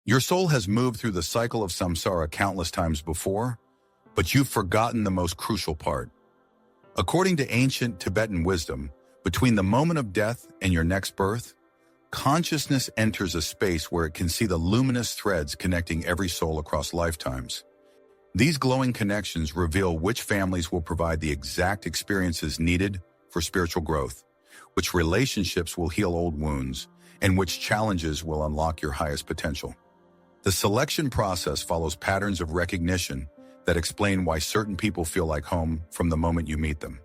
Your soul has moved through the cycle of samsara countless times before, but you've forgotten the most crucial part. According to ancient Tibetan wisdom, between the moment of death and your next birth, consciousness enters a space where it can see the luminous threads connecting every soul across lifetimes. These glowing connections reveal which families will provide the exact experiences needed for spiritual growth, which relationships will heal old wounds, and which challenges will unlock your highest potential. The selection process follows patterns of recognition that explain why certain people feel like home from the moment you meet them.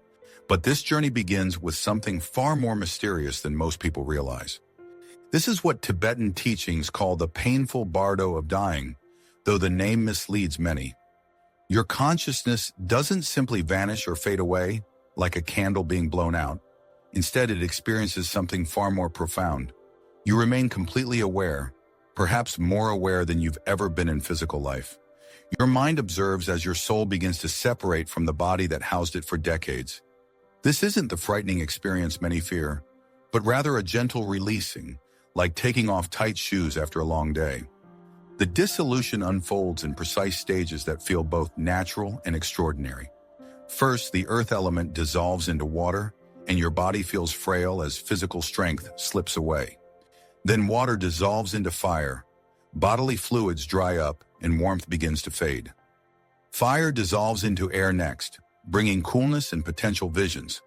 But this journey begins with something far more mysterious than most people realize. This is what Tibetan teachings call the painful bardo of dying, though the name misleads many. Your consciousness doesn't simply vanish or fade away like a candle being blown out. Instead, it experiences something far more profound. You remain completely aware, perhaps more aware than you've ever been in physical life. Your mind observes as your soul begins to separate from the body that housed it for decades. This isn't the frightening experience many fear, but rather a gentle releasing, like taking off tight shoes after a long day. The dissolution unfolds in precise stages that feel both natural and extraordinary. First, the earth element dissolves into water, and your body feels frail as physical strength slips away. Then water dissolves into fire, bodily fluids dry up, and warmth begins to fade. Fire dissolves into air next, bringing coolness and potential visions.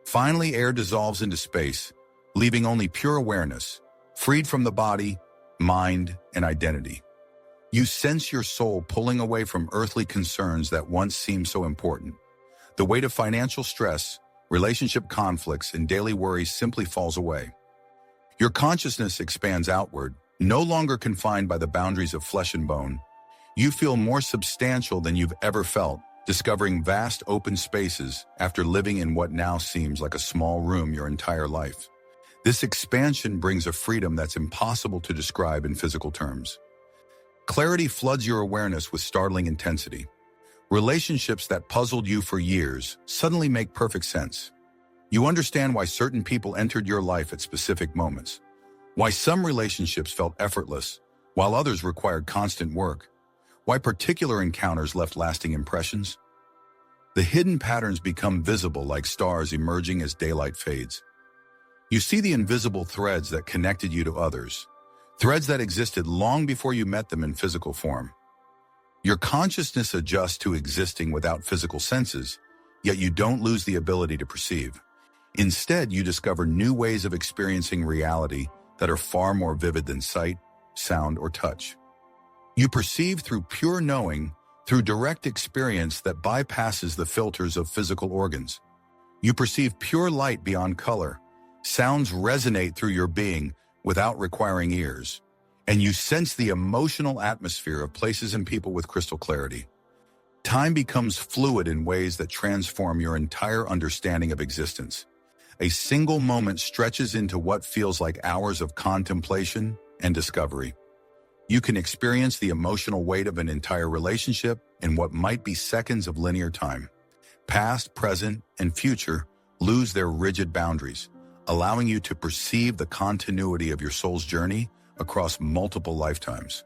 Finally, air dissolves into space, leaving only pure awareness, freed from the body, mind, and identity. You sense your soul pulling away from earthly concerns that once seemed so important. The weight of financial stress, relationship conflicts, and daily worries simply falls away. Your consciousness expands outward, no longer confined by the boundaries of flesh and bone. You feel more substantial than you've ever felt, discovering vast open spaces after living in what now seems like a small room your entire life. This expansion brings a freedom that's impossible to describe in physical terms. Clarity floods your awareness with startling intensity. Relationships that puzzled you for years suddenly make perfect sense. You understand why certain people entered your life at specific moments, why some relationships felt effortless, while others required constant work, why particular encounters left lasting impressions. The hidden patterns become visible like stars emerging as daylight fades. You see the invisible threads that connected you to others, threads that existed long before you met them in physical form. Your consciousness adjusts to existing without physical senses, yet you don't lose the ability to perceive. Instead, you discover new ways of experiencing reality that are far more vivid than sight, sound, or touch. You perceive through pure knowing, through direct experience that bypasses the filters of physical organs. You perceive pure light beyond color. Sounds resonate through your being without requiring ears, and you sense the emotional atmosphere of places and people with crystal clarity. Time becomes fluid in ways that transform your entire understanding of existence. A single moment stretches into what feels like hours of contemplation and discovery. You can experience the emotional weight of an entire relationship in what might be seconds of linear time. Past, present, and future lose their rigid boundaries, allowing you to perceive the continuity of your soul's journey across multiple lifetimes.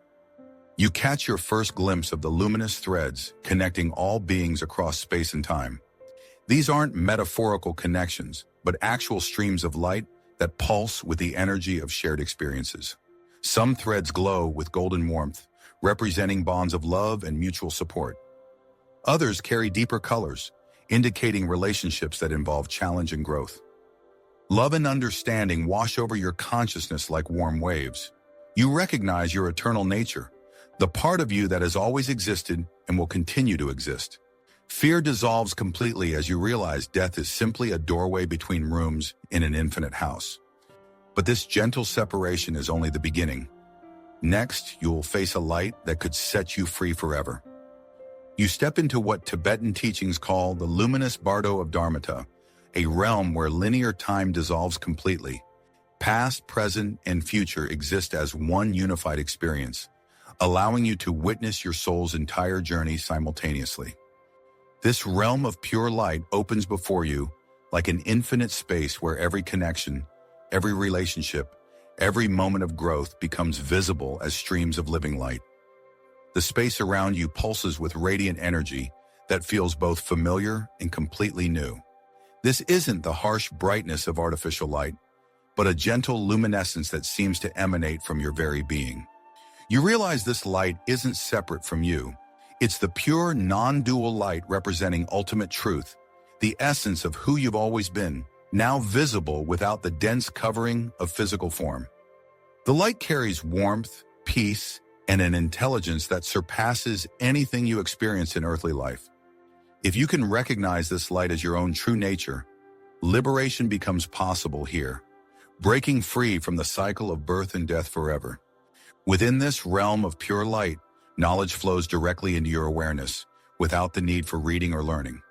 You catch your first glimpse of the luminous threads connecting all beings across space and time. These aren't metaphorical connections, but actual streams of light that pulse with the energy of shared experiences. Some threads glow with golden warmth, representing bonds of love and mutual support. Others carry deeper colors, indicating relationships that involve challenge and growth. Love and understanding wash over your consciousness like warm waves. You recognize your eternal nature, the part of you that has always existed and will continue to exist. Fear dissolves completely as you realize death is simply a doorway between rooms in an infinite house. But this gentle separation is only the beginning. Next, you will face a light that could set you free forever. You step into what Tibetan teachings call the luminous bardo of Dharmata, a realm where linear time dissolves completely. Past, present, and future exist as one unified experience, allowing you to witness your soul's entire journey simultaneously. This realm of pure light opens before you like an infinite space where every connection, every relationship, Every moment of growth becomes visible as streams of living light. The space around you pulses with radiant energy that feels both familiar and completely new. This isn't the harsh brightness of artificial light, but a gentle luminescence that seems to emanate from your very being. You realize this light isn't separate from you. It's the pure, non-dual light representing ultimate truth, the essence of who you've always been, now visible without the dense covering of physical form. The light carries warmth, peace, and an intelligence that surpasses anything you experience in earthly life. If you can recognize this light as your own true nature, liberation becomes possible here, breaking free from the cycle of birth and death forever. Within this realm of pure light, knowledge flows directly into your awareness, without the need for reading or learning.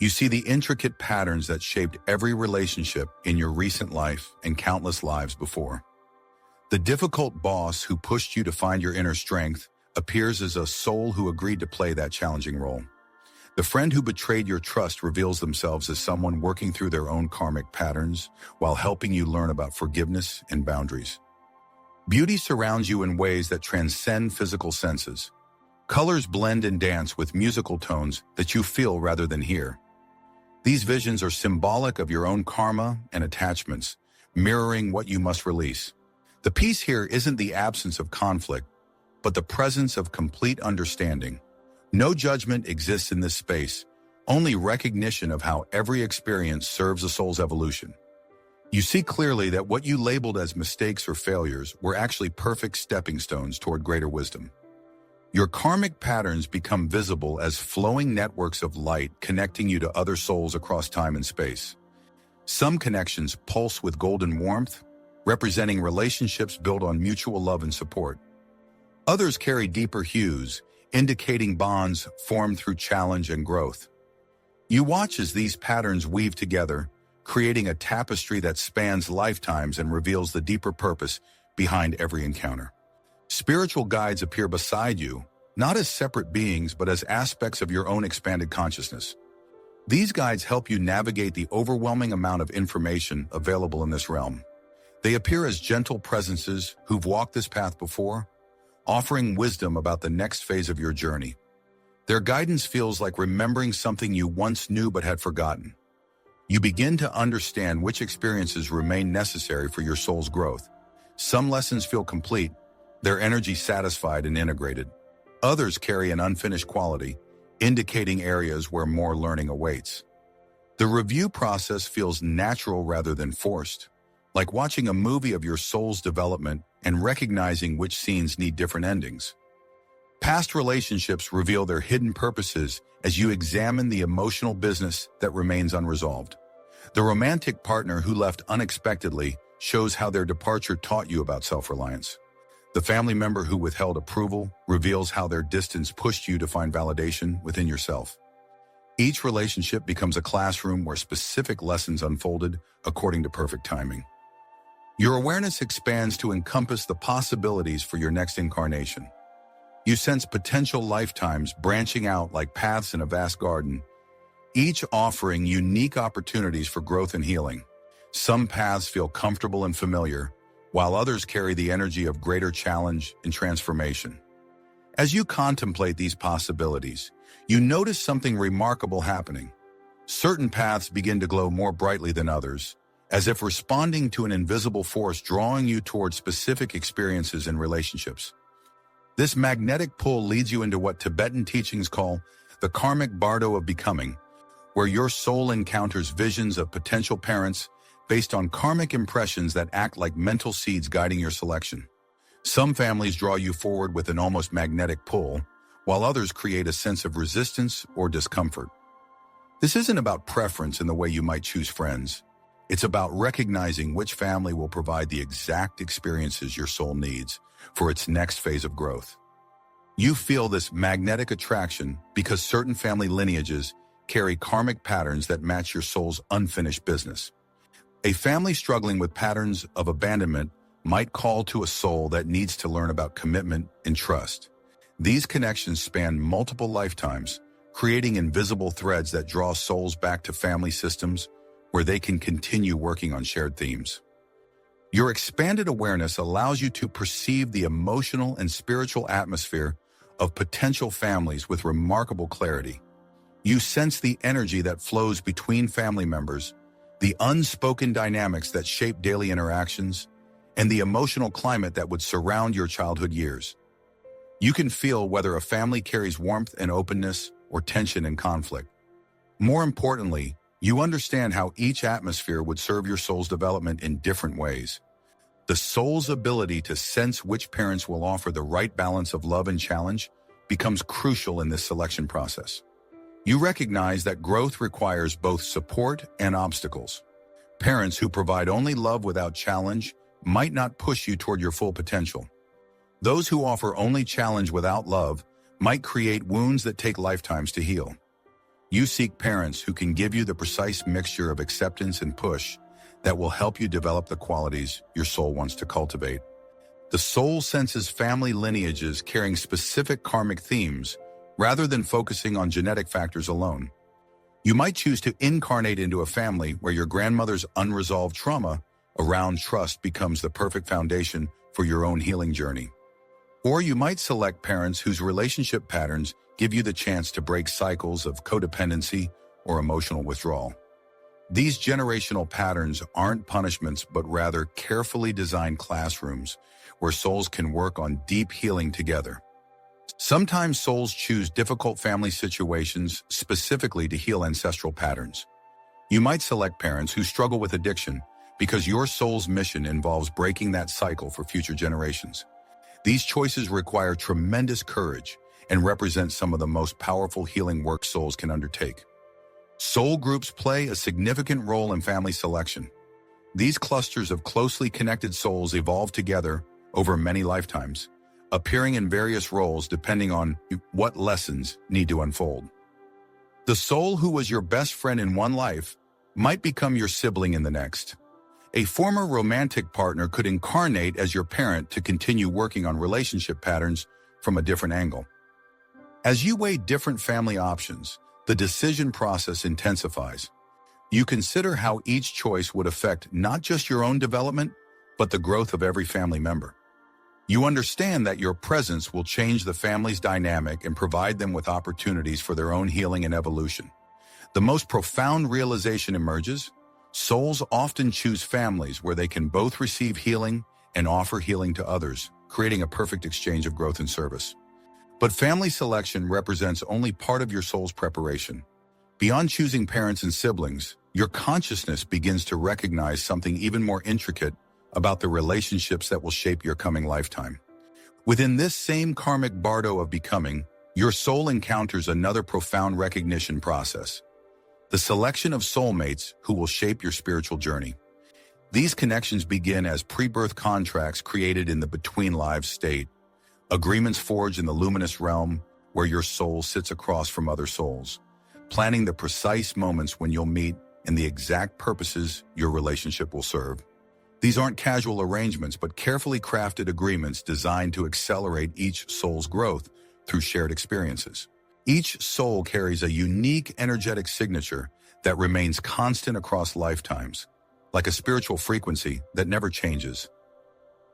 You see the intricate patterns that shaped every relationship in your recent life and countless lives before. The difficult boss who pushed you to find your inner strength appears as a soul who agreed to play that challenging role. The friend who betrayed your trust reveals themselves as someone working through their own karmic patterns while helping you learn about forgiveness and boundaries. Beauty surrounds you in ways that transcend physical senses. Colors blend and dance with musical tones that you feel rather than hear. These visions are symbolic of your own karma and attachments, mirroring what you must release. The peace here isn't the absence of conflict, but the presence of complete understanding. No judgment exists in this space, only recognition of how every experience serves a soul's evolution. You see clearly that what you labeled as mistakes or failures were actually perfect stepping stones toward greater wisdom. Your karmic patterns become visible as flowing networks of light connecting you to other souls across time and space. Some connections pulse with golden warmth, representing relationships built on mutual love and support. Others carry deeper hues, indicating bonds formed through challenge and growth. You watch as these patterns weave together, creating a tapestry that spans lifetimes and reveals the deeper purpose behind every encounter. Spiritual guides appear beside you, not as separate beings, but as aspects of your own expanded consciousness. These guides help you navigate the overwhelming amount of information available in this realm. They appear as gentle presences who've walked this path before, offering wisdom about the next phase of your journey. Their guidance feels like remembering something you once knew but had forgotten. You begin to understand which experiences remain necessary for your soul's growth. Some lessons feel complete, their energy satisfied and integrated. Others carry an unfinished quality, indicating areas where more learning awaits. The review process feels natural rather than forced, like watching a movie of your soul's development and recognizing which scenes need different endings. Past relationships reveal their hidden purposes as you examine the emotional business that remains unresolved. The romantic partner who left unexpectedly shows how their departure taught you about self-reliance. The family member who withheld approval reveals how their distance pushed you to find validation within yourself. Each relationship becomes a classroom where specific lessons unfolded according to perfect timing. Your awareness expands to encompass the possibilities for your next incarnation. You sense potential lifetimes branching out like paths in a vast garden, each offering unique opportunities for growth and healing. Some paths feel comfortable and familiar, while others carry the energy of greater challenge and transformation. As you contemplate these possibilities, you notice something remarkable happening. Certain paths begin to glow more brightly than others, as if responding to an invisible force drawing you toward specific experiences and relationships. This magnetic pull leads you into what Tibetan teachings call the karmic bardo of becoming, where your soul encounters visions of potential parents based on karmic impressions that act like mental seeds guiding your selection. Some families draw you forward with an almost magnetic pull, while others create a sense of resistance or discomfort. This isn't about preference in the way you might choose friends. It's about recognizing which family will provide the exact experiences your soul needs for its next phase of growth. You feel this magnetic attraction because certain family lineages carry karmic patterns that match your soul's unfinished business. A family struggling with patterns of abandonment might call to a soul that needs to learn about commitment and trust. These connections span multiple lifetimes, creating invisible threads that draw souls back to family systems where they can continue working on shared themes. Your expanded awareness allows you to perceive the emotional and spiritual atmosphere of potential families with remarkable clarity. You sense the energy that flows between family members, the unspoken dynamics that shape daily interactions, and the emotional climate that would surround your childhood years. You can feel whether a family carries warmth and openness or tension and conflict. More importantly, you understand how each atmosphere would serve your soul's development in different ways. The soul's ability to sense which parents will offer the right balance of love and challenge becomes crucial in this selection process. You recognize that growth requires both support and obstacles. Parents who provide only love without challenge might not push you toward your full potential. Those who offer only challenge without love might create wounds that take lifetimes to heal. You seek parents who can give you the precise mixture of acceptance and push that will help you develop the qualities your soul wants to cultivate. The soul senses family lineages carrying specific karmic themes rather than focusing on genetic factors alone. You might choose to incarnate into a family where your grandmother's unresolved trauma around trust becomes the perfect foundation for your own healing journey. Or you might select parents whose relationship patterns give you the chance to break cycles of codependency or emotional withdrawal. These generational patterns aren't punishments, but rather carefully designed classrooms where souls can work on deep healing together. Sometimes souls choose difficult family situations specifically to heal ancestral patterns. You might select parents who struggle with addiction because your soul's mission involves breaking that cycle for future generations. These choices require tremendous courage and represent some of the most powerful healing work souls can undertake. Soul groups play a significant role in family selection. These clusters of closely connected souls evolve together over many lifetimes, appearing in various roles depending on what lessons need to unfold. The soul who was your best friend in one life might become your sibling in the next. A former romantic partner could incarnate as your parent to continue working on relationship patterns from a different angle. As you weigh different family options, the decision process intensifies. You consider how each choice would affect not just your own development, but the growth of every family member. You understand that your presence will change the family's dynamic and provide them with opportunities for their own healing and evolution. The most profound realization emerges. Souls often choose families where they can both receive healing and offer healing to others, creating a perfect exchange of growth and service. But family selection represents only part of your soul's preparation. Beyond choosing parents and siblings, your consciousness begins to recognize something even more intricate about the relationships that will shape your coming lifetime. Within this same karmic bardo of becoming, your soul encounters another profound recognition process: the selection of soulmates who will shape your spiritual journey. These connections begin as pre-birth contracts created in the between-lives state, agreements forged in the luminous realm where your soul sits across from other souls, planning the precise moments when you'll meet and the exact purposes your relationship will serve. These aren't casual arrangements, but carefully crafted agreements designed to accelerate each soul's growth through shared experiences. Each soul carries a unique energetic signature that remains constant across lifetimes, like a spiritual frequency that never changes.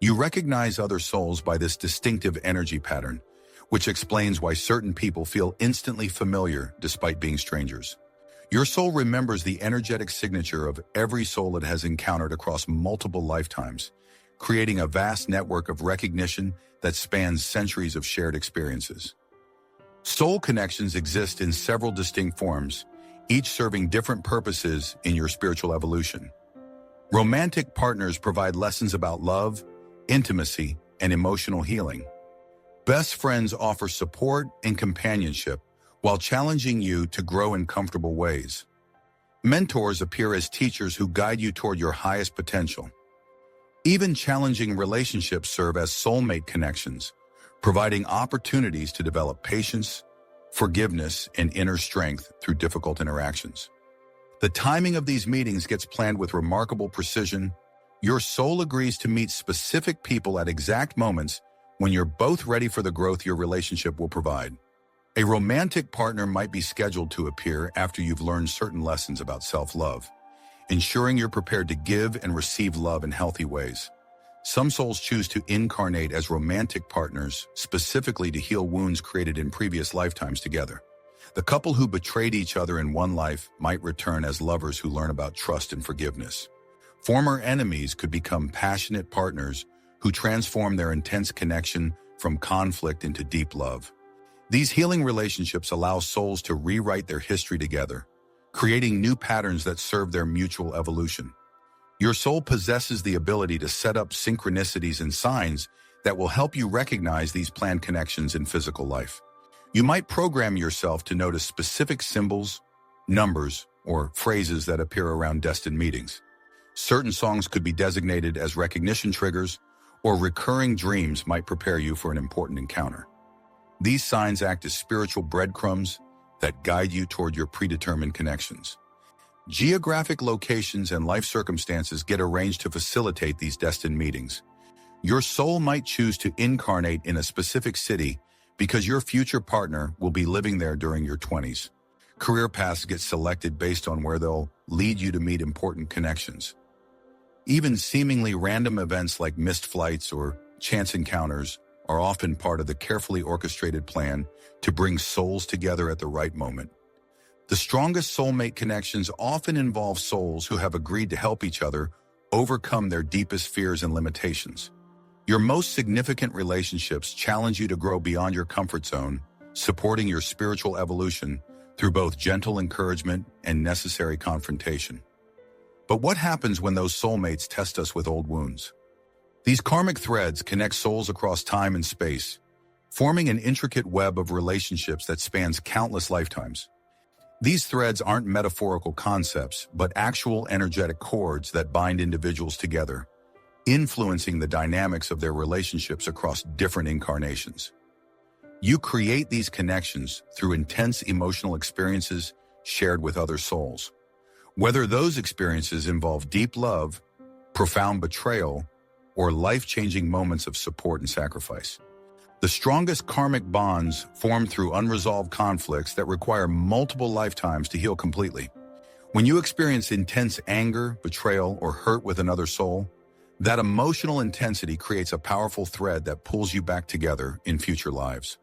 You recognize other souls by this distinctive energy pattern, which explains why certain people feel instantly familiar despite being strangers. Your soul remembers the energetic signature of every soul it has encountered across multiple lifetimes, creating a vast network of recognition that spans centuries of shared experiences. Soul connections exist in several distinct forms, each serving different purposes in your spiritual evolution. Romantic partners provide lessons about love, intimacy, and emotional healing. Best friends offer support and companionship while challenging you to grow in comfortable ways. Mentors appear as teachers who guide you toward your highest potential. Even challenging relationships serve as soulmate connections, providing opportunities to develop patience, forgiveness, and inner strength through difficult interactions. The timing of these meetings gets planned with remarkable precision. Your soul agrees to meet specific people at exact moments when you're both ready for the growth your relationship will provide. A romantic partner might be scheduled to appear after you've learned certain lessons about self-love, ensuring you're prepared to give and receive love in healthy ways. Some souls choose to incarnate as romantic partners, specifically to heal wounds created in previous lifetimes together. The couple who betrayed each other in one life might return as lovers who learn about trust and forgiveness. Former enemies could become passionate partners who transform their intense connection from conflict into deep love. These healing relationships allow souls to rewrite their history together, creating new patterns that serve their mutual evolution. Your soul possesses the ability to set up synchronicities and signs that will help you recognize these planned connections in physical life. You might program yourself to notice specific symbols, numbers, or phrases that appear around destined meetings. Certain songs could be designated as recognition triggers, or recurring dreams might prepare you for an important encounter. These signs act as spiritual breadcrumbs that guide you toward your predetermined connections. Geographic locations and life circumstances get arranged to facilitate these destined meetings. Your soul might choose to incarnate in a specific city because your future partner will be living there during your 20s. Career paths get selected based on where they'll lead you to meet important connections. Even seemingly random events like missed flights or chance encounters are often part of the carefully orchestrated plan to bring souls together at the right moment. The strongest soulmate connections often involve souls who have agreed to help each other overcome their deepest fears and limitations. Your most significant relationships challenge you to grow beyond your comfort zone, supporting your spiritual evolution through both gentle encouragement and necessary confrontation. But what happens when those soulmates test us with old wounds? These karmic threads connect souls across time and space, forming an intricate web of relationships that spans countless lifetimes. These threads aren't metaphorical concepts, but actual energetic cords that bind individuals together, influencing the dynamics of their relationships across different incarnations. You create these connections through intense emotional experiences shared with other souls. Whether those experiences involve deep love, profound betrayal, or life-changing moments of support and sacrifice. The strongest karmic bonds form through unresolved conflicts that require multiple lifetimes to heal completely. When you experience intense anger, betrayal, or hurt with another soul, that emotional intensity creates a powerful thread that pulls you back together in future lives.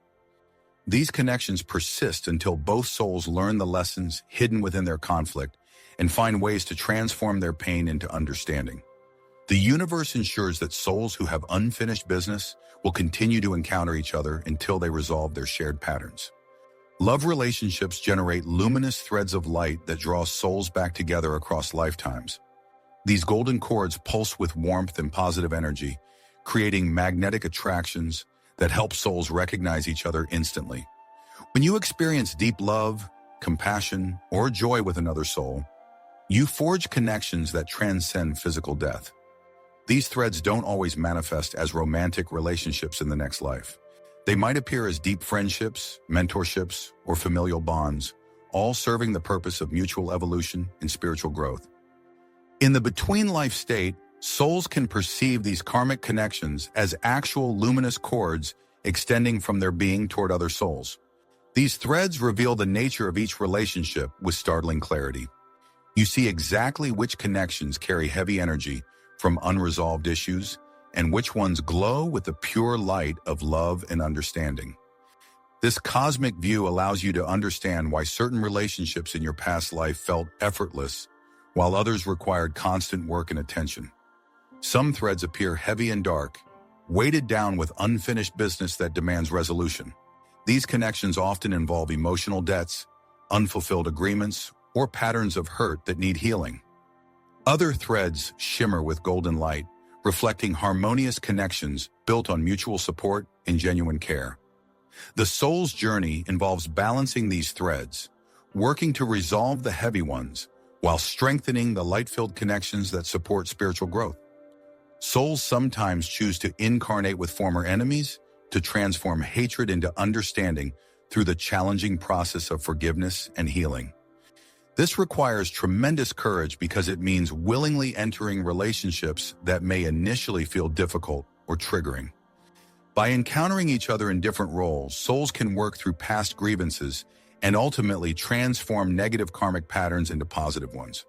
These connections persist until both souls learn the lessons hidden within their conflict and find ways to transform their pain into understanding. The universe ensures that souls who have unfinished business will continue to encounter each other until they resolve their shared patterns. Love relationships generate luminous threads of light that draw souls back together across lifetimes. These golden cords pulse with warmth and positive energy, creating magnetic attractions that help souls recognize each other instantly. When you experience deep love, compassion, or joy with another soul, you forge connections that transcend physical death. These threads don't always manifest as romantic relationships in the next life. They might appear as deep friendships, mentorships, or familial bonds, all serving the purpose of mutual evolution and spiritual growth. In the between-life state, souls can perceive these karmic connections as actual luminous cords extending from their being toward other souls. These threads reveal the nature of each relationship with startling clarity. You see exactly which connections carry heavy energy from unresolved issues and which ones glow with the pure light of love and understanding. This cosmic view allows you to understand why certain relationships in your past life felt effortless, while others required constant work and attention. Some threads appear heavy and dark, weighted down with unfinished business that demands resolution. These connections often involve emotional debts, unfulfilled agreements, or patterns of hurt that need healing. Other threads shimmer with golden light, reflecting harmonious connections built on mutual support and genuine care. The soul's journey involves balancing these threads, working to resolve the heavy ones, while strengthening the light-filled connections that support spiritual growth. Souls sometimes choose to incarnate with former enemies to transform hatred into understanding through the challenging process of forgiveness and healing. This requires tremendous courage because it means willingly entering relationships that may initially feel difficult or triggering. By encountering each other in different roles, souls can work through past grievances and ultimately transform negative karmic patterns into positive ones.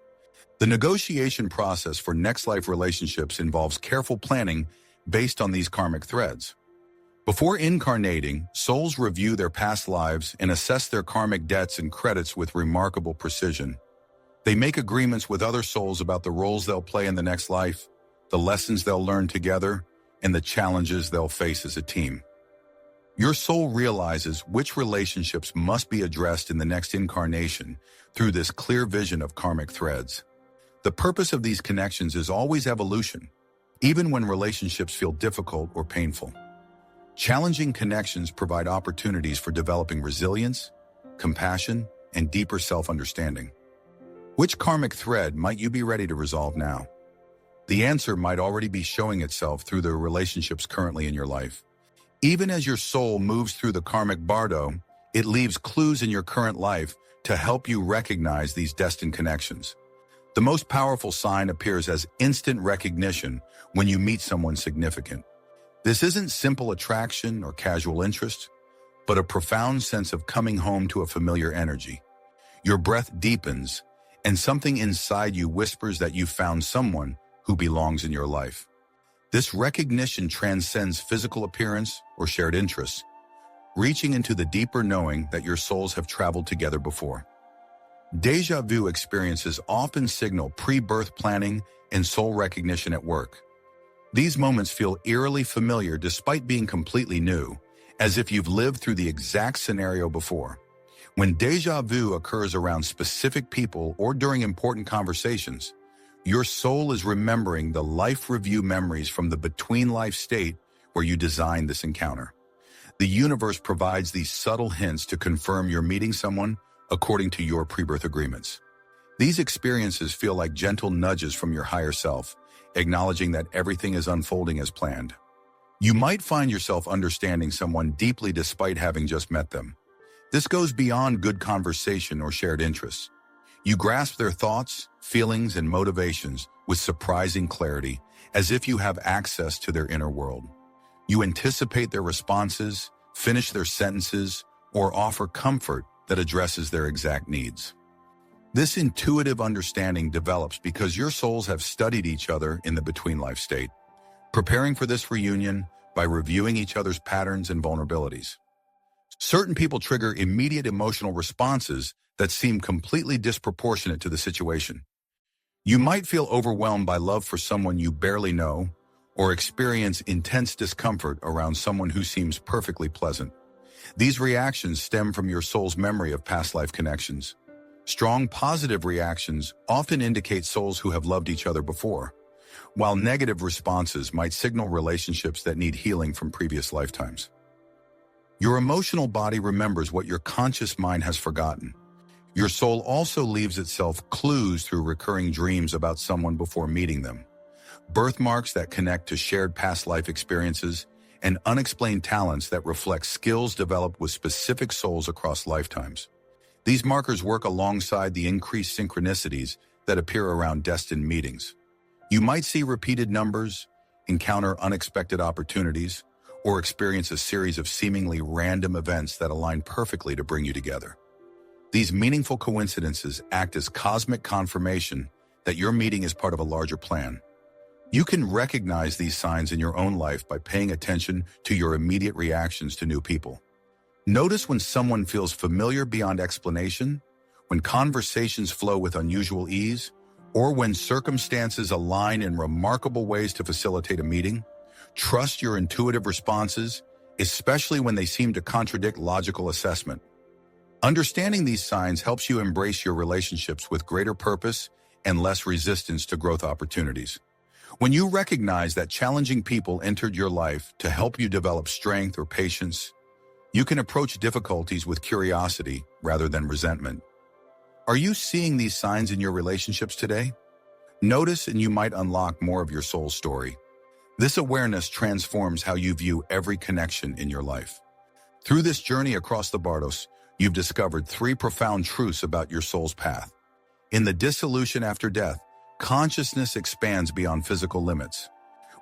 The negotiation process for next life relationships involves careful planning based on these karmic threads. Before incarnating, souls review their past lives and assess their karmic debts and credits with remarkable precision. They make agreements with other souls about the roles they'll play in the next life, the lessons they'll learn together, and the challenges they'll face as a team. Your soul realizes which relationships must be addressed in the next incarnation through this clear vision of karmic threads. The purpose of these connections is always evolution, even when relationships feel difficult or painful. Challenging connections provide opportunities for developing resilience, compassion, and deeper self-understanding. Which karmic thread might you be ready to resolve now? The answer might already be showing itself through the relationships currently in your life. Even as your soul moves through the karmic bardo, it leaves clues in your current life to help you recognize these destined connections. The most powerful sign appears as instant recognition when you meet someone significant. This isn't simple attraction or casual interest, but a profound sense of coming home to a familiar energy. Your breath deepens, and something inside you whispers that you found someone who belongs in your life. This recognition transcends physical appearance or shared interests, reaching into the deeper knowing that your souls have traveled together before. Déjà vu experiences often signal pre-birth planning and soul recognition at work. These moments feel eerily familiar despite being completely new, as if you've lived through the exact scenario before. When déjà vu occurs around specific people or during important conversations, your soul is remembering the life review memories from the between-life state where you designed this encounter. The universe provides these subtle hints to confirm you're meeting someone according to your pre-birth agreements. These experiences feel like gentle nudges from your higher self, acknowledging that everything is unfolding as planned. You might find yourself understanding someone deeply despite having just met them. This goes beyond good conversation or shared interests. You grasp their thoughts, feelings, and motivations with surprising clarity, as if you have access to their inner world. You anticipate their responses, finish their sentences, or offer comfort that addresses their exact needs. This intuitive understanding develops because your souls have studied each other in the between-life state, preparing for this reunion by reviewing each other's patterns and vulnerabilities. Certain people trigger immediate emotional responses that seem completely disproportionate to the situation. You might feel overwhelmed by love for someone you barely know, or experience intense discomfort around someone who seems perfectly pleasant. These reactions stem from your soul's memory of past life connections. Strong positive reactions often indicate souls who have loved each other before, while negative responses might signal relationships that need healing from previous lifetimes. Your emotional body remembers what your conscious mind has forgotten. Your soul also leaves itself clues through recurring dreams about someone before meeting them, birthmarks that connect to shared past life experiences, and unexplained talents that reflect skills developed with specific souls across lifetimes. These markers work alongside the increased synchronicities that appear around destined meetings. You might see repeated numbers, encounter unexpected opportunities, or experience a series of seemingly random events that align perfectly to bring you together. These meaningful coincidences act as cosmic confirmation that your meeting is part of a larger plan. You can recognize these signs in your own life by paying attention to your immediate reactions to new people. Notice when someone feels familiar beyond explanation, when conversations flow with unusual ease, or when circumstances align in remarkable ways to facilitate a meeting. Trust your intuitive responses, especially when they seem to contradict logical assessment. Understanding these signs helps you embrace your relationships with greater purpose and less resistance to growth opportunities. When you recognize that challenging people entered your life to help you develop strength or patience, you can approach difficulties with curiosity rather than resentment. Are you seeing these signs in your relationships today? Notice and you might unlock more of your soul story. This awareness transforms how you view every connection in your life. Through this journey across the Bardos, you've discovered 3 profound truths about your soul's path. In the dissolution after death, consciousness expands beyond physical limits.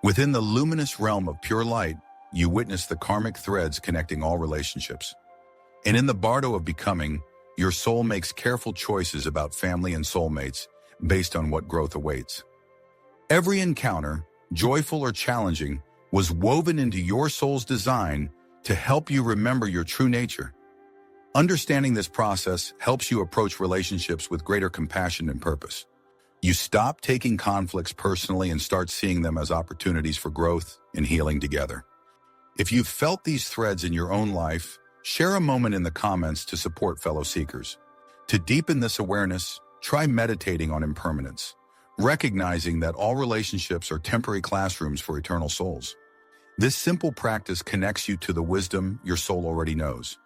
Within the luminous realm of pure light, you witness the karmic threads connecting all relationships. And in the bardo of becoming, your soul makes careful choices about family and soulmates based on what growth awaits. Every encounter, joyful or challenging, was woven into your soul's design to help you remember your true nature. Understanding this process helps you approach relationships with greater compassion and purpose. You stop taking conflicts personally and start seeing them as opportunities for growth and healing together. If you've felt these threads in your own life, share a moment in the comments to support fellow seekers. To deepen this awareness, try meditating on impermanence, recognizing that all relationships are temporary classrooms for eternal souls. This simple practice connects you to the wisdom your soul already knows.